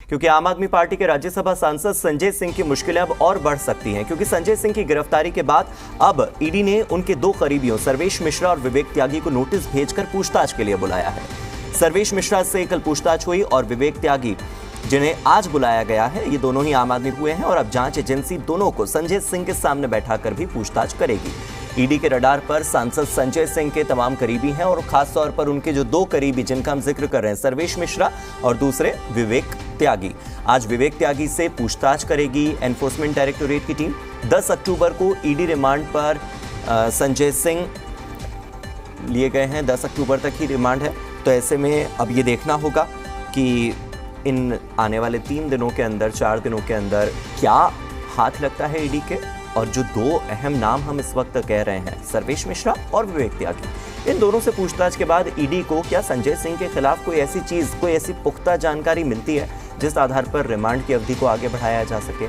क्योंकि आम आदमी पार्टी के राज्यसभा सांसद संजय सिंह की मुश्किलें अब और बढ़ सकती हैं, क्योंकि संजय सिंह की गिरफ्तारी के बाद अब ईडी ने उनके 2 करीबियों सर्वेश मिश्रा और विवेक त्यागी को नोटिस भेजकर पूछताछ के लिए बुलाया है। सर्वेश मिश्रा से कल पूछताछ हुई और विवेक त्यागी, जिन्हें आज बुलाया गया है, ये दोनों ही आम आदमी हुए हैं और अब जांच एजेंसी दोनों को संजय सिंह के सामने बैठाकर भी पूछताछ करेगी। ईडी के रडार पर सांसद संजय सिंह के तमाम करीबी हैं और खास तौर पर उनके जो 2 करीबी जिनका हम जिक्र कर रहे हैं, सर्वेश मिश्रा और दूसरे विवेक त्यागी। आज विवेक त्यागी से पूछताछ करेगी एनफोर्समेंट डायरेक्टोरेट की टीम। 10 अक्टूबर को ईडी रिमांड पर संजय सिंह लिए गए हैं, 10 अक्टूबर तक ही रिमांड है। तो ऐसे में अब ये देखना होगा कि इन आने वाले 3 दिनों के अंदर, 4 दिनों के अंदर क्या हाथ लगता है ईडी के। और जो 2 अहम नाम हम इस वक्त कह रहे हैं, सर्वेश मिश्रा और विवेक त्यागी, इन दोनों से पूछताछ के बाद ईडी को क्या संजय सिंह के खिलाफ कोई ऐसी चीज, कोई ऐसी पुख्ता जानकारी मिलती है जिस आधार पर रिमांड की अवधि को आगे बढ़ाया जा सके।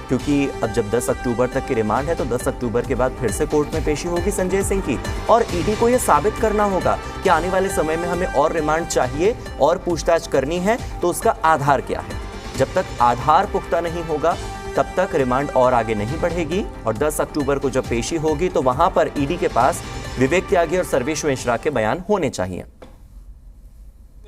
क्योंकि अब जब 10 अक्टूबर तक की रिमांड है तो 10 अक्टूबर के बाद फिर से कोर्ट में पेशी होगी संजय सिंह की और ईडी को यह साबित करना होगा कि आने वाले समय में हमें और रिमांड चाहिए और पूछताछ करनी है, तो उसका आधार क्या है। जब तक आधार पुख्ता नहीं होगा तब तक रिमांड और आगे नहीं बढ़ेगी और 10 अक्टूबर को जब पेशी होगी तो वहां पर ईडी के पास विवेक त्यागी और सर्वेश मिश्रा के बयान होने चाहिए।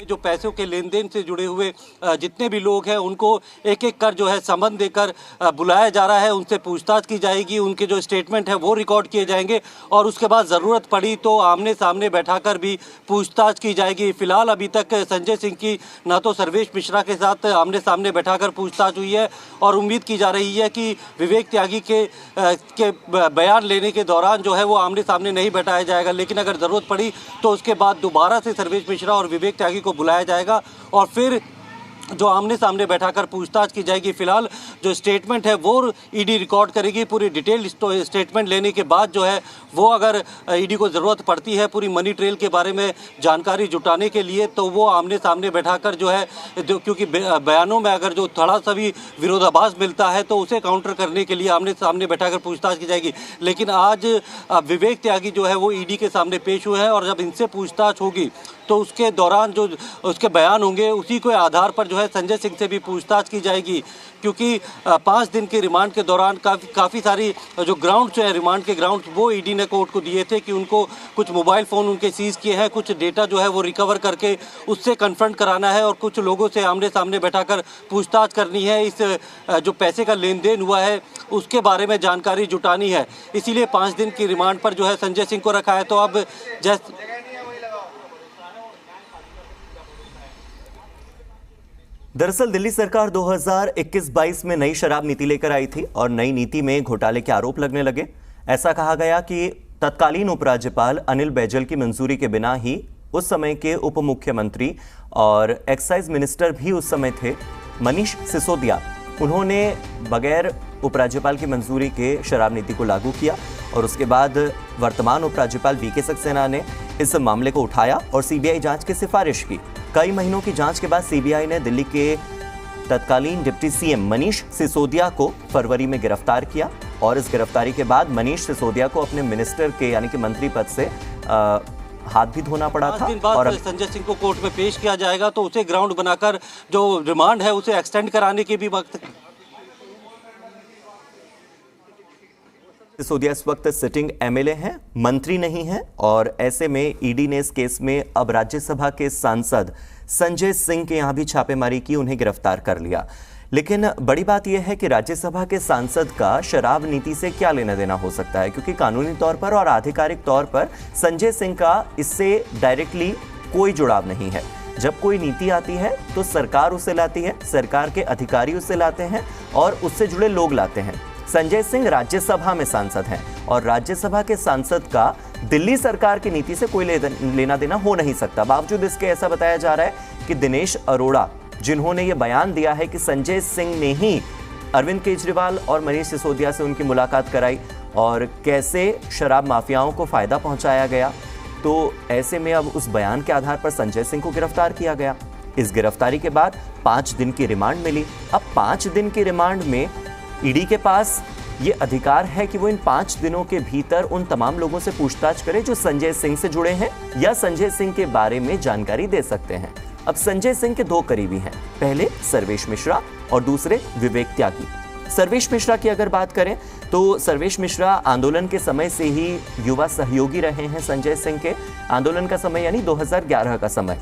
जो पैसों के लेन देन से जुड़े हुए जितने भी लोग हैं उनको एक एक कर जो है समन देकर बुलाया जा रहा है, उनसे पूछताछ की जाएगी, उनके जो स्टेटमेंट है वो रिकॉर्ड किए जाएंगे और उसके बाद ज़रूरत पड़ी तो आमने सामने बैठाकर भी पूछताछ की जाएगी। फिलहाल अभी तक संजय सिंह की ना तो सर्वेश मिश्रा के साथ आमने सामने बैठाकर पूछताछ हुई है और उम्मीद की जा रही है कि विवेक त्यागी के बयान लेने के दौरान जो है वो आमने सामने नहीं बैठाया जाएगा, लेकिन अगर ज़रूरत पड़ी तो उसके बाद दोबारा से सर्वेश मिश्रा और विवेक त्यागी बुलाया जाएगा और फिर जो आमने सामने बैठाकर पूछताछ की जाएगी। फिलहाल जो स्टेटमेंट है वो ईडी रिकॉर्ड करेगी। पूरी डिटेल स्टेटमेंट लेने के बाद जो है वो अगर ईडी को ज़रूरत पड़ती है पूरी मनी ट्रेल के बारे में जानकारी जुटाने के लिए तो वो आमने सामने बैठाकर जो है, क्योंकि बयानों में अगर जो थोड़ा सा भी विरोधाभास मिलता है तो उसे काउंटर करने के लिए आमने सामने बैठाकर पूछताछ की जाएगी। लेकिन आज विवेक त्यागी जो है वो ईडी के सामने पेश हुए हैं और जब इनसे पूछताछ होगी तो उसके दौरान जो उसके बयान होंगे उसी के आधार पर जो है संजय सिंह से भी पूछताछ की जाएगी। क्योंकि 5 दिन के रिमांड के दौरान काफ़ी सारी जो ग्राउंड्स हैं, रिमांड के ग्राउंड्स, वो ईडी ने कोर्ट को दिए थे कि उनको कुछ मोबाइल फ़ोन उनके सीज़ किए हैं, कुछ डेटा जो है वो रिकवर करके उससे कन्फ्रंट कराना है और कुछ लोगों से आमने सामने बैठाकर पूछताछ करनी है। इस जो पैसे का लेन देन हुआ है उसके बारे में जानकारी जुटानी है, इसीलिए 5 दिन की रिमांड पर जो है संजय सिंह को रखा है। तो अब दरअसल दिल्ली सरकार 2021-22 में नई शराब नीति लेकर आई थी और नई नीति में घोटाले के आरोप लगने लगे। ऐसा कहा गया कि तत्कालीन उपराज्यपाल अनिल बैजल की मंजूरी के बिना ही उस समय के उप मुख्यमंत्री और एक्साइज मिनिस्टर भी उस समय थे, मनीष सिसोदिया, उन्होंने बगैर उपराज्यपाल की मंजूरी के शराब नीति को लागू किया और उसके बाद वर्तमान उपराज्यपाल वीके सक्सेना ने इस मामले को उठाया और सीबीआई जांच की सिफारिश की। कई महीनों की जांच के बाद सीबीआई ने दिल्ली के तत्कालीन डिप्टी सीएम मनीष सिसोदिया को फरवरी में गिरफ्तार किया और इस गिरफ्तारी के बाद मनीष सिसोदिया को अपने मिनिस्टर के यानी कि मंत्री पद से हाथ भी धोना पड़ा था। और संजय सिंह को कोर्ट में पेश किया जाएगा तो उसे ग्राउंड बनाकर जो रिमांड है उसे एक्सटेंड कराने के भी वक्त। सिसोदिया इस वक्त सिटिंग एमएलए हैं, मंत्री नहीं हैं और ऐसे में ईडी ने इस केस में अब राज्यसभा के सांसद संजय सिंह के यहां भी छापेमारी की, उन्हें गिरफ्तार कर लिया। लेकिन बड़ी बात यह है कि राज्यसभा के सांसद का शराब नीति से क्या लेना देना हो सकता है, क्योंकि कानूनी तौर पर और आधिकारिक तौर पर संजय सिंह का इससे डायरेक्टली कोई जुड़ाव नहीं है। जब कोई नीति आती है तो सरकार उसे लाती है, सरकार के अधिकारी उसे लाते हैं और उससे जुड़े लोग लाते हैं। संजय सिंह राज्यसभा में सांसद हैं और राज्यसभा के सांसद का दिल्ली सरकार की नीति से कोई लेना देना हो नहीं सकता। बावजूद इसके ऐसा बताया जा रहा है कि दिनेश अरोड़ा, जिन्होंने ये बयान दिया है कि संजय सिंह ने ही अरविंद केजरीवाल और मनीष सिसोदिया से उनकी मुलाकात कराई और कैसे शराब माफियाओं को फायदा पहुंचाया गया, तो ऐसे में अब उस बयान के आधार पर संजय सिंह को गिरफ्तार किया गया। इस गिरफ्तारी के बाद 5 दिन की रिमांड मिली। अब 5 दिन की रिमांड में ईडी के पास ये अधिकार है कि वो इन 5 दिनों के भीतर उन तमाम लोगों से पूछताछ करे जो संजय सिंह से जुड़े हैं या संजय सिंह के बारे में जानकारी दे सकते हैं। अब संजय सिंह के दो करीबी हैं, पहले सर्वेश मिश्रा और दूसरे विवेक त्यागी। सर्वेश मिश्रा की अगर बात करें तो सर्वेश मिश्रा आंदोलन के समय से ही युवा सहयोगी रहे हैं संजय सिंह के। आंदोलन का समय यानी 2011 का समय,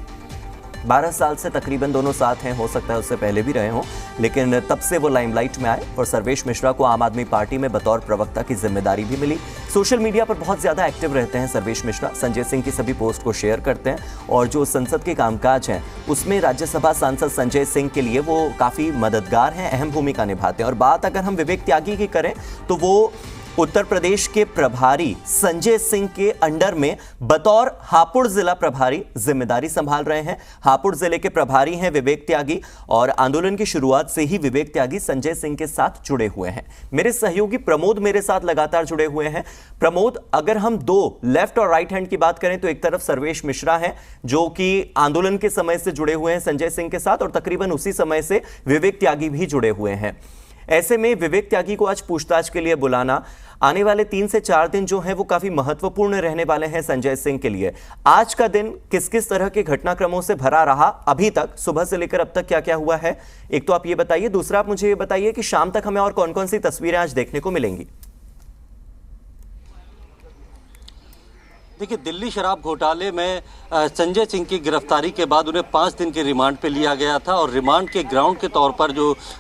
12 साल से तकरीबन दोनों साथ हैं, हो सकता है उससे पहले भी रहे हों, लेकिन तब से वो लाइमलाइट में आए और सर्वेश मिश्रा को आम आदमी पार्टी में बतौर प्रवक्ता की जिम्मेदारी भी मिली। सोशल मीडिया पर बहुत ज्यादा एक्टिव रहते हैं सर्वेश मिश्रा, संजय सिंह की सभी पोस्ट को शेयर करते हैं और जो संसद के कामकाज हैं उसमें राज्यसभा सांसद संजय सिंह के लिए वो काफी मददगार हैं, अहम भूमिका निभाते हैं। और बात अगर हम विवेक त्यागी की करें तो वो उत्तर प्रदेश के प्रभारी संजय सिंह के अंडर में बतौर हापुड़ जिला प्रभारी जिम्मेदारी संभाल रहे हैं। हापुड़ जिले के प्रभारी हैं विवेक त्यागी और आंदोलन की शुरुआत से ही विवेक त्यागी संजय सिंह के साथ जुड़े हुए हैं। मेरे सहयोगी प्रमोद मेरे साथ लगातार जुड़े हुए हैं। प्रमोद, अगर हम दो लेफ्ट और राइट हैंड की बात करें तो एक तरफ सर्वेश मिश्रा हैं जो कि आंदोलन के समय से जुड़े हुए हैं संजय सिंह के साथ और तकरीबन उसी समय से विवेक त्यागी भी जुड़े हुए हैं। ऐसे में विवेक त्यागी को आज पूछताछ के लिए बुलाना, आने वाले 3 से 4 दिन जो हैं वो काफी महत्वपूर्ण रहने वाले हैं संजय सिंह के लिए। आज का दिन किस किस तरह के घटनाक्रमों से भरा रहा अभी तक, सुबह से लेकर अब तक क्या क्या हुआ है, एक तो आप ये बताइए। दूसरा आप मुझे ये बताइए कि शाम तक हमें और कौन कौन सी तस्वीरें आज देखने को मिलेंगी। देखिए, दिल्ली शराब घोटाले में संजय सिंह की गिरफ्तारी के बाद उन्हें 5 दिन के रिमांड पे लिया गया था और रिमांड के ग्राउंड के तौर पर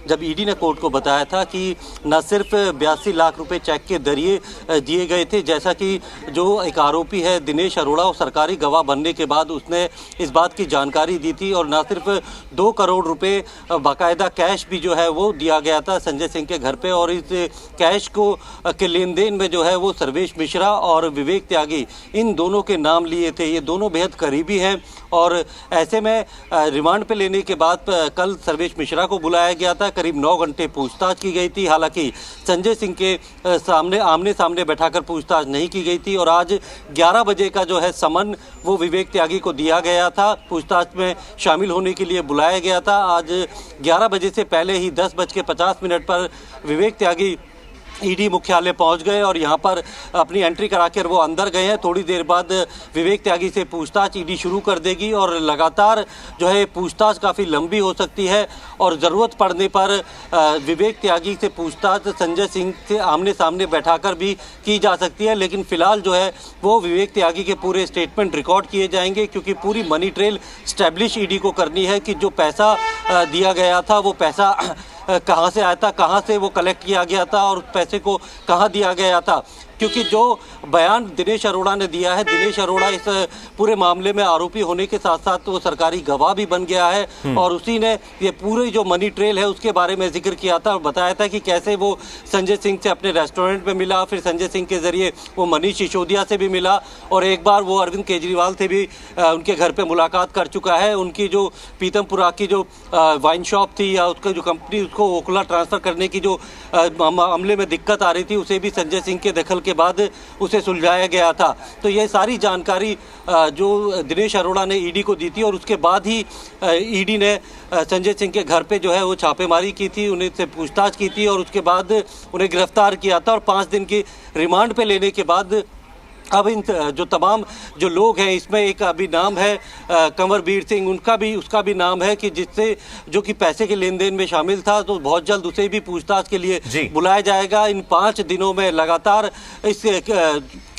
जब ईडी ने कोर्ट को बताया था कि न सिर्फ 82 लाख रुपए चेक के जरिए दिए गए थे, जैसा कि जो एक आरोपी है दिनेश अरोड़ा, वो सरकारी गवाह बनने के बाद उसने इस बात की जानकारी दी थी और न सिर्फ 2 करोड़ रुपए बाकायदा कैश भी जो है वो दिया गया था संजय सिंह के घर पे और इस कैश को के लेन देन में जो है वो सर्वेश मिश्रा और विवेक त्यागी इन दोनों के नाम लिए थे। ये दोनों बेहद करीबी हैं और ऐसे में रिमांड पे लेने के बाद कल सर्वेश मिश्रा को बुलाया गया था। करीब 9 घंटे पूछताछ की गई थी। हालांकि संजय सिंह के सामने आमने सामने बैठाकर पूछताछ नहीं की गई थी और आज 11 बजे का जो है समन वो विवेक त्यागी को दिया गया था, पूछताछ में शामिल होने के लिए बुलाया गया था। आज 11 बजे से पहले ही 10:50 पर विवेक त्यागी ईडी मुख्यालय पहुंच गए और यहां पर अपनी एंट्री कराकर वो अंदर गए हैं। थोड़ी देर बाद विवेक त्यागी से पूछताछ ईडी शुरू कर देगी और लगातार जो है पूछताछ काफ़ी लंबी हो सकती है और ज़रूरत पड़ने पर विवेक त्यागी से पूछताछ संजय सिंह से आमने सामने बैठाकर भी की जा सकती है। लेकिन फिलहाल जो है वो विवेक त्यागी के पूरे स्टेटमेंट रिकॉर्ड किए जाएंगे क्योंकि पूरी मनी ट्रेल स्टैब्लिश ईडी को करनी है कि जो पैसा दिया गया था वो पैसा कहाँ से आया था, कहाँ से वो कलेक्ट किया गया था और उस पैसे को कहाँ दिया गया था। क्योंकि जो बयान दिनेश अरोड़ा ने दिया है, दिनेश अरोड़ा इस पूरे मामले में आरोपी होने के साथ साथ वो सरकारी गवाह भी बन गया है और उसी ने ये पूरी जो मनी ट्रेल है उसके बारे में जिक्र किया था और बताया था कि कैसे वो संजय सिंह से अपने रेस्टोरेंट में मिला, फिर संजय सिंह के जरिए वो मनीष सिसोदिया से भी मिला और एक बार वो अरविंद केजरीवाल से भी उनके घर पर मुलाकात कर चुका है। उनकी जो पीतमपुरा की जो वाइन शॉप थी या उसका जो कंपनी उसको ओखला ट्रांसफ़र करने की जो मामले में दिक्कत आ रही थी उसे भी संजय सिंह के दखल के बाद उसे सुलझाया गया था। तो ये सारी जानकारी जो दिनेश अरोड़ा ने ईडी को दी थी और उसके बाद ही ईडी ने संजय सिंह के घर पे जो है वो छापेमारी की थी, उन्हें से पूछताछ की थी और उसके बाद उन्हें गिरफ्तार किया था और 5 दिन की रिमांड पे लेने के बाद अब इन जो तमाम जो लोग हैं इसमें एक अभी नाम है कंवरवीर सिंह, उसका भी नाम है कि जिससे जो कि पैसे के लेन देन में शामिल था, तो बहुत जल्द उसे भी पूछताछ के लिए बुलाया जाएगा। इन 5 दिनों में लगातार इस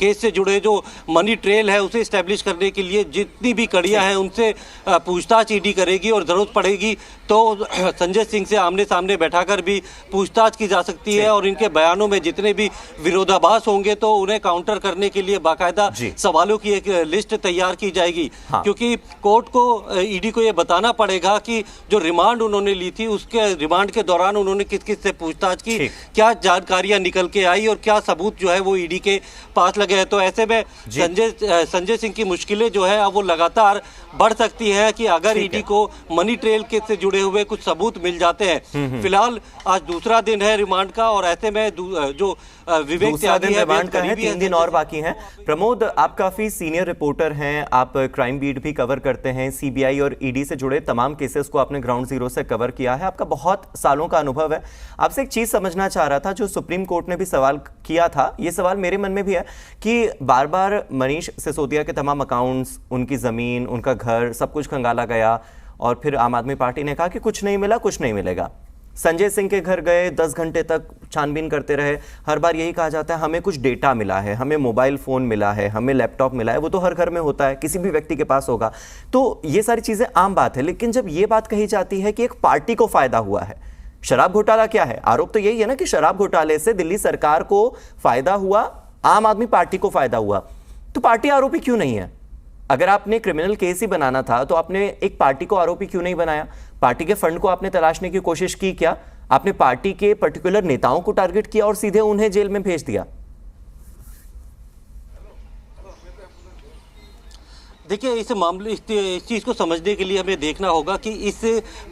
केस से जुड़े जो मनी ट्रेल है उसे इस्टेब्लिश करने के लिए जितनी भी कड़ियां हैं उनसे पूछताछ ईडी करेगी और ज़रूरत पड़ेगी तो संजय सिंह से आमने सामने बैठाकर भी पूछताछ की जा सकती है और इनके बयानों में जितने भी विरोधाभास होंगे तो उन्हें काउंटर करने के लिए बाकायदा सवालों की एक लिस्ट तैयार की जाएगी। क्योंकि कोर्ट को ईडी को यह बताना पड़ेगा कि जो रिमांड उन्होंने ली थी उसके रिमांड के दौरान उन्होंने किस किस से पूछताछ की, क्या जानकारियां निकल के आई और क्या सबूत जो है वो ईडी के पास लगे। तो ऐसे में संजय सिंह की मुश्किलें जो है अब वो लगातार बढ़ सकती है कि अगर ईडी को मनी ट्रेल के से जुड़े हुए कुछ सबूत मिल जाते हैं। फिलहाल आज दूसरा दिन है रिमांड का और ऐसे में जो विवेक त्यागी है रिमांड का है, 3 दिन और बाकी हैं। प्रमोद, आप काफी सीनियर रिपोर्टर हैं, आप क्राइम बीट भी कवर करते हैं, सीबीआई और ईडी से जुड़े तमाम केसेस को आपने ग्राउंड जीरो से कवर किया है, आपका बहुत सालों का अनुभव है। आपसे एक चीज समझना चाह रहा था, जो सुप्रीम कोर्ट ने भी सवाल किया था, ये सवाल मेरे मन में भी है कि बार बार मनीष सिसोदिया के तमाम अकाउंट्स, उनकी जमीन, उनका घर, सब कुछ खंगाला गया, और फिर आम आदमी पार्टी ने कहा कि कुछ नहीं मिला, कुछ नहीं मिलेगा। संजय सिंह के घर गए, 10 घंटे तक छानबीन करते रहे। हर बार यही कहा जाता है हमें कुछ डेटा मिला है, हमें मोबाइल फ़ोन मिला है, हमें लैपटॉप मिला है। वो तो हर घर में होता है, किसी भी व्यक्ति के पास होगा। तो ये सारी चीज़ें आम बात है। लेकिन जब ये बात कही जाती है कि एक पार्टी को फ़ायदा हुआ है, शराब घोटाला क्या है? आरोप तो यही है ना कि शराब घोटाले से दिल्ली सरकार को फ़ायदा हुआ, आम आदमी पार्टी को फ़ायदा हुआ। तो पार्टी आरोपी क्यों नहीं है? अगर आपने क्रिमिनल केस ही बनाना था तो आपने एक पार्टी को आरोपी क्यों नहीं बनाया? पार्टी के फंड को आपने तलाशने की कोशिश की क्या? आपने पार्टी के पर्टिकुलर नेताओं को टारगेट किया और सीधे उन्हें जेल में भेज दिया? देखिए, इस मामले इस चीज़ को समझने के लिए हमें देखना होगा कि इस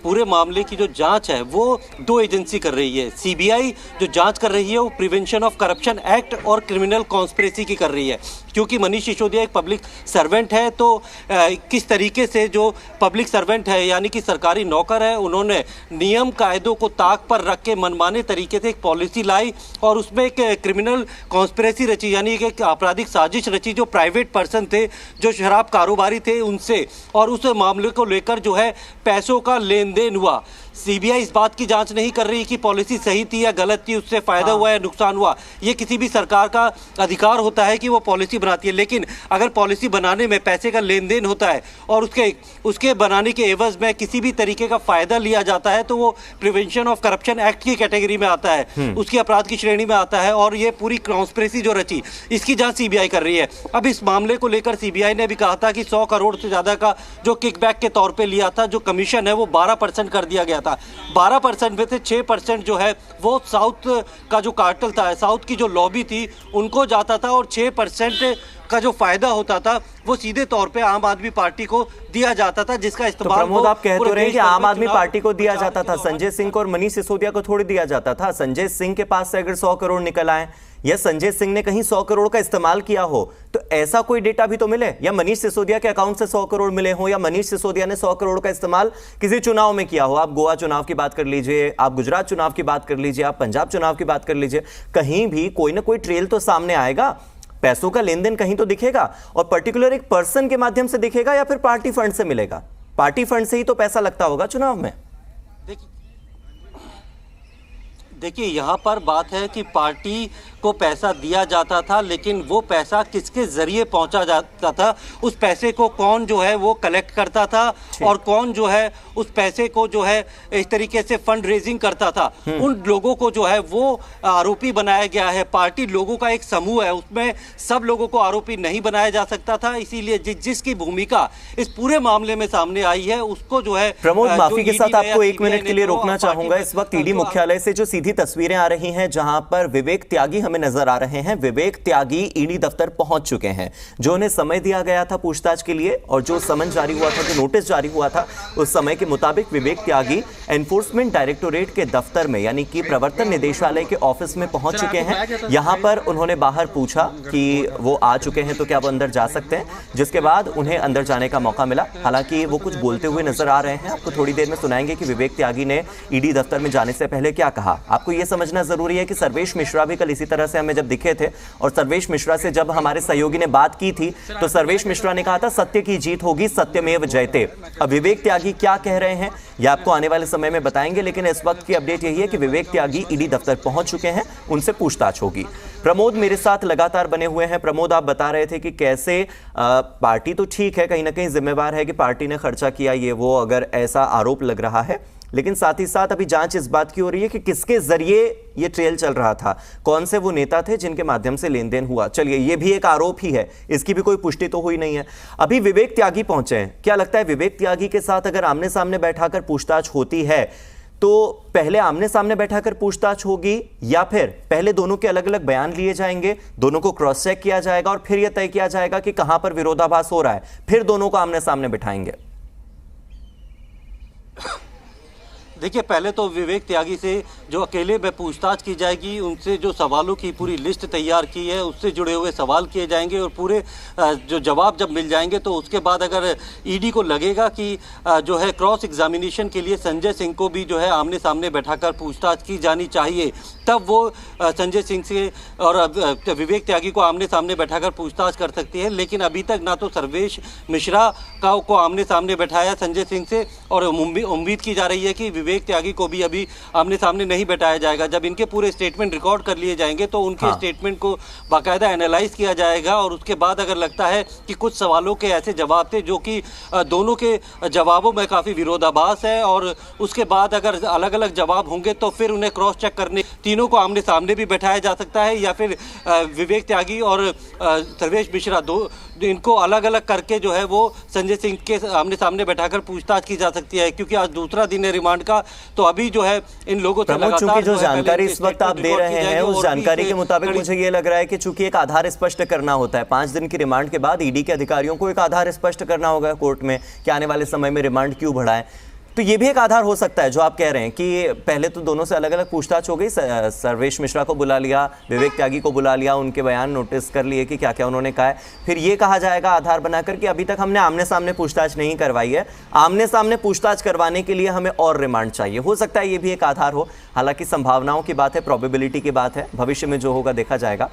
पूरे मामले की जो जांच है वो 2 एजेंसी कर रही है। सीबीआई जो जांच कर रही है वो प्रिवेंशन ऑफ करप्शन एक्ट और क्रिमिनल कॉन्स्पिरेसी की कर रही है, क्योंकि मनीष सिसोदिया एक पब्लिक सर्वेंट है। तो किस तरीके से जो पब्लिक सर्वेंट है यानी कि सरकारी नौकर है, उन्होंने नियम कायदों को ताक पर रख के मनमाने तरीके से एक पॉलिसी लाई और उसमें एक क्रिमिनल कॉन्स्पिरेसी रची, यानी एक आपराधिक साजिश रची जो प्राइवेट पर्सन थे, जो शराब कारोबारी थे उनसे, और उस मामले को लेकर जो है पैसों का लेन देन हुआ। सीबीआई इस बात की जांच नहीं कर रही कि पॉलिसी सही थी या गलत थी, उससे फायदा हुआ या नुकसान हुआ। ये किसी भी सरकार का अधिकार होता है कि वो पॉलिसी बनाती है, लेकिन अगर पॉलिसी बनाने में पैसे का लेन देन होता है और उसके बनाने के एवज में किसी भी तरीके का फायदा लिया जाता है तो वो प्रिवेंशन ऑफ करप्शन एक्ट की कैटेगरी में आता है, उसकी अपराध की श्रेणी में आता है। और ये पूरी कॉन्स्पिरेसी जो रची, इसकी जांच सीबीआई कर रही है। अब इस मामले को लेकर सीबीआई ने भी कहा था कि 100 करोड़ से ज्यादा का जो किकबैक के तौर पे लिया था, जो कमीशन है वो 12% कर दिया गया था। 12% में से 6% जो है वो साउथ का जो कार्टेल था, साउथ की जो लॉबी थी, उनको जाता था, और 6% का जो फायदा होता था वो सीधे तौर पे आम आदमी पार्टी को दिया जाता था, जिसका इस्तेमाल तो प्रमोद, आप कह तो रहे हैं कि आम आदमी पार्टी को दिया जाता था, संजय सिंह को और मनीष सिसोदिया को थोड़ी दिया जाता था। संजय सिंह के पास से अगर 100 करोड़ निकल आए या संजय सिंह ने कहीं 100 करोड़ का इस्तेमाल किया हो तो ऐसा कोई डेटा भी तो मिले, या मनीष सिसोदिया के अकाउंट से 100 करोड़ मिले हो, या मनीष सिसोदिया ने 100 करोड़ का इस्तेमाल किसी चुनाव में किया हो। आप गोवा चुनाव की बात कर लीजिए, आप गुजरात चुनाव की बात कर लीजिए, आप पंजाब चुनाव की बात कर लीजिए, कहीं भी कोई ना कोई ट्रेल तो सामने आएगा, पैसों का लेन देन कहीं तो दिखेगा, और पर्टिकुलर एक पर्सन के माध्यम से दिखेगा या फिर पार्टी फंड से मिलेगा। पार्टी फंड से ही तो पैसा लगता होगा चुनाव में। देखिए, यहाँ पर बात है कि पार्टी को पैसा दिया जाता था, लेकिन वो पैसा किसके जरिए पहुंचा जाता था, उस पैसे को कौन जो है वो कलेक्ट करता था और कौन जो है उस पैसे को जो है इस तरीके से फंड रेजिंग करता था, उन लोगों को जो है वो आरोपी बनाया गया है। पार्टी लोगों का एक समूह है, उसमें सब लोगों को आरोपी नहीं बनाया जा सकता था। इसीलिए जिसकी भूमिका इस पूरे मामले में सामने आई है उसको जो है प्रमोद, माफी के साथ आपको 1 मिनट के लिए रोकना चाहूंगा। इस वक्त ईडी मुख्यालय से जो सीधी तस्वीरें आ रही हैं जहां पर विवेक त्यागी हमें नजर आ रहे हैं। विवेक त्यागी ईडी दफ्तर पहुंच चुके हैं। जो उन्हें समय दिया गया था पूछताछ के लिए और जो समन जारी हुआ था, जो नोटिस जारी हुआ था, उस समय के मुताबिक विवेक त्यागी एनफोर्समेंट डायरेक्टोरेट के दफ्तर में यानी कि प्रवर्तन निदेशालय के ऑफिस में पहुंच चुके हैं। यहां पर उन्होंने बाहर पूछा कि वो आ चुके हैं तो क्या वो अंदर जा सकते हैं, जिसके बाद उन्हें अंदर जाने का मौका मिला। हालांकि वो कुछ बोलते हुए नजर आ रहे हैं। आपको थोड़ी देर में सुनाएंगे कि विवेक त्यागी ने ईडी दफ्तर में जाने से पहले क्या कहा। आपको यह समझना जरूरी है कि सर्वेश मिश्रा भी कल इसी तरह से हमें जब दिखे थे और सर्वेश मिश्रा से जब हमारे सहयोगी ने बात की थी तो सर्वेश मिश्रा ने कहा था सत्य की जीत होगी, सत्यमेव जयते। अब विवेक त्यागी क्या कह रहे हैं यह आपको आने वाले समय में बताएंगे, लेकिन इस वक्त की अपडेट यही है कि विवेक त्यागी ईडी दफ्तर पहुंच चुके हैं, उनसे पूछताछ होगी। प्रमोद मेरे साथ लगातार बने हुए हैं। प्रमोद, आप बता रहे थे कि कैसे पार्टी तो ठीक है, कहीं ना कहीं जिम्मेवार है कि पार्टी ने खर्चा किया, ये वो अगर ऐसा आरोप लग रहा है, लेकिन साथ ही साथ अभी जांच इस बात की हो रही है कि किसके जरिए ये ट्रेल चल रहा था, कौन से वो नेता थे जिनके माध्यम से लेन देन हुआ। चलिए, ये भी एक आरोप ही है, इसकी भी कोई पुष्टि तो हुई नहीं है। अभी विवेक त्यागी पहुंचे हैं, क्या लगता है विवेक त्यागी के साथ अगर आमने सामने बैठाकर पूछताछ होती है तो पहले आमने सामने बैठाकर पूछताछ होगी या फिर पहले दोनों के अलग अलग बयान लिए जाएंगे, दोनों को क्रॉस चेक किया जाएगा और फिर यह तय किया जाएगा कि कहां पर विरोधाभास हो रहा है, फिर दोनों को आमने सामने बिठाएंगे? देखिए, पहले तो विवेक त्यागी से जो अकेले में पूछताछ की जाएगी, उनसे जो सवालों की पूरी लिस्ट तैयार की है उससे जुड़े हुए सवाल किए जाएंगे और पूरे जो जवाब जब मिल जाएंगे तो उसके बाद अगर ईडी को लगेगा कि जो है क्रॉस एग्जामिनेशन के लिए संजय सिंह को भी जो है आमने सामने बैठाकर पूछताछ की जानी चाहिए, तब वो संजय सिंह से और विवेक त्यागी को आमने सामने बैठाकर पूछताछ कर सकती है। लेकिन अभी तक ना तो सर्वेश मिश्रा को आमने सामने बैठाया संजय सिंह से, और उम्मीद की जा रही है कि विवेक त्यागी को भी अभी आमने सामने नहीं बैठाया जाएगा। जब इनके पूरे स्टेटमेंट रिकॉर्ड कर लिए जाएंगे तो उनके स्टेटमेंट को बाकायदा एनालाइज किया जाएगा और उसके बाद अगर लगता है कि कुछ सवालों के ऐसे जवाब थे जो कि दोनों के जवाबों में काफ़ी विरोधाभास है और उसके बाद अगर अलग अलग जवाब होंगे तो फिर उन्हें क्रॉस चेक करने तीनों को आमने सामने भी बैठाया जा सकता है, या फिर विवेक त्यागी और सर्वेश मिश्रा इनको अलग अलग करके जो है वो संजय सिंह के आमने सामने बैठाकर पूछताछ की जा सकती है। क्योंकि आज दूसरा दिन है रिमांड का, तो अभी जो है इन लोगों से लगातार जो जानकारी इस वक्त आप दे रहे हैं उस जानकारी के मुताबिक मुझे ये लग रहा है कि चूंकि एक आधार स्पष्ट करना होता है, 5 दिन की रिमांड के बाद ईडी के अधिकारियों को एक आधार स्पष्ट करना होगा कोर्ट में कि आने वाले समय में रिमांड क्यों बढ़ाएं। तो ये भी एक आधार हो सकता है जो आप कह रहे हैं कि पहले तो दोनों से अलग अलग पूछताछ हो गई, सर्वेश मिश्रा को बुला लिया, विवेक त्यागी को बुला लिया, उनके बयान नोटिस कर लिए कि क्या क्या उन्होंने कहा है, फिर ये कहा जाएगा आधार बनाकर कि अभी तक हमने आमने सामने पूछताछ नहीं करवाई है, आमने सामने पूछताछ करवाने के लिए हमें और रिमांड चाहिए। हो सकता है ये भी एक आधार हो, हालांकि संभावनाओं की बात है, प्रोबेबिलिटी की बात है, भविष्य में जो होगा देखा जाएगा।